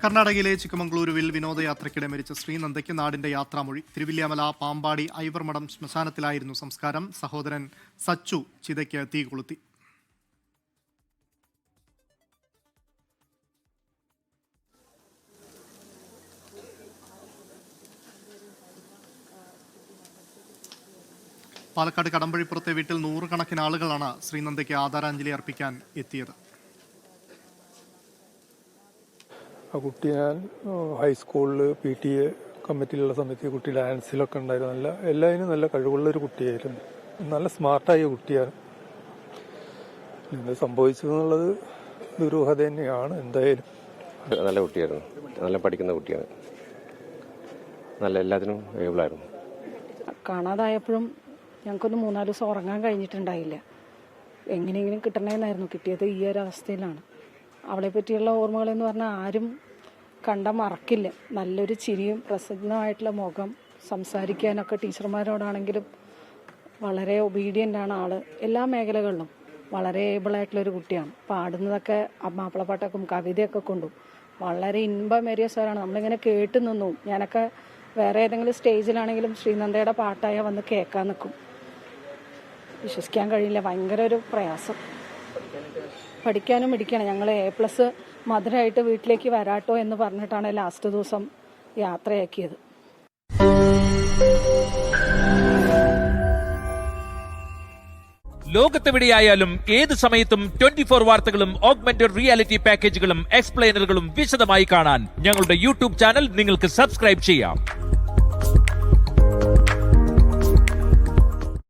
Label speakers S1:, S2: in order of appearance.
S1: കർണാടകയിലെ ചിക്കമംഗളൂരുവിൽ വിനോദയാത്രയ്ക്കിടെ മരിച്ച ശ്രീനന്ദയ്ക്ക് നാടിന്റെ യാത്രാമൊഴി. തിരുവില്യാമല പാമ്പാടി ഐവർമഠം ശ്മശാനത്തിലായിരുന്നു സംസ്കാരം. സഹോദരൻ സച്ചു ചിതയ്ക്ക് തീ കൊളുത്തി. പാലക്കാട് കടമ്പഴിപ്പുറത്തെ വീട്ടിൽ നൂറുകണക്കിന് ആളുകളാണ് ശ്രീനന്ദയ്ക്ക് ആദരാഞ്ജലി അർപ്പിക്കാൻ എത്തിയത്.
S2: ആ കുട്ടി ഞാൻ ഹൈസ്കൂളിൽ PTA കമ്മിറ്റിയിലുള്ള സമയത്ത് കുട്ടി ഡാൻസിലൊക്കെ ഉണ്ടായിരുന്നു. എല്ലാത്തിനും നല്ല കഴിവുള്ളൊരു കുട്ടിയായിരുന്നു. നല്ല സ്മാർട്ടായ കുട്ടിയാണ്. എന്ത് സംഭവിച്ചതെന്നുള്ളത് ദുരൂഹത തന്നെയാണ്. എന്തായാലും
S3: നല്ല കുട്ടിയായിരുന്നു. നല്ല പഠിക്കുന്ന കുട്ടിയാണ്. നല്ല എല്ലാത്തിനും ഏബിളായിരുന്നു.
S4: കാണാതായപ്പോഴും ഞങ്ങൾക്കൊന്ന് 3-4 ദിവസം ഉറങ്ങാൻ കഴിഞ്ഞിട്ടുണ്ടായില്ല. എങ്ങനെയെങ്കിലും കിട്ടണമെന്നായിരുന്നു. കിട്ടിയത് ഈ ഒരു അവസ്ഥയിലാണ്. അവളെ പറ്റിയുള്ള ഓർമ്മകളെന്ന് പറഞ്ഞാൽ ആരും കണ്ട മറക്കില്ല. നല്ലൊരു ചിരിയും പ്രസന്നമായിട്ടുള്ള മുഖം, സംസാരിക്കാനൊക്കെ ടീച്ചർമാരോടാണെങ്കിലും വളരെ ഒബീഡിയൻ്റ് ആണ് ആള്. എല്ലാ മേഖലകളിലും വളരെ ഏബിളായിട്ടുള്ളൊരു കുട്ടിയാണ്. പാടുന്നതൊക്കെ മാപ്പിളപ്പാട്ടൊക്കെ കവിതയൊക്കെ കൊണ്ടും വളരെ ഇൻപമേറിയ സ്വരമാണ്. നമ്മളിങ്ങനെ കേട്ട് നിന്നു. ഞാനൊക്കെ വേറെ ഏതെങ്കിലും സ്റ്റേജിലാണെങ്കിലും ശ്രീനന്ദയുടെ പാട്ടായ വന്ന് കേൾക്കാൻ നിൽക്കും. വിശ്വസിക്കാൻ കഴിയില്ല. ഭയങ്കര ഒരു പ്രയാസം. പഠിക്കാനും ഇടിക്കണം. ഞങ്ങൾ A+ മധുരമായിട്ട് വീട്ടിലേക്ക് വരാട്ടോ എന്ന് പറഞ്ഞിട്ടാണ് ലാസ്റ്റ് ദിവസം യാത്രയാക്കിയത്.
S5: ലോകത്തെവിടെയായാലും ഏത് സമയത്തും 24 വാർത്തകളും ഓഗ്മെന്റഡ് റിയാലിറ്റി പാക്കേജുകളും എക്സ്പ്ലെയിനറുകളും വിശദമായി കാണാൻ ഞങ്ങളുടെ YouTube ചാനൽ നിങ്ങൾക്ക് സബ്സ്ക്രൈബ് ചെയ്യാം.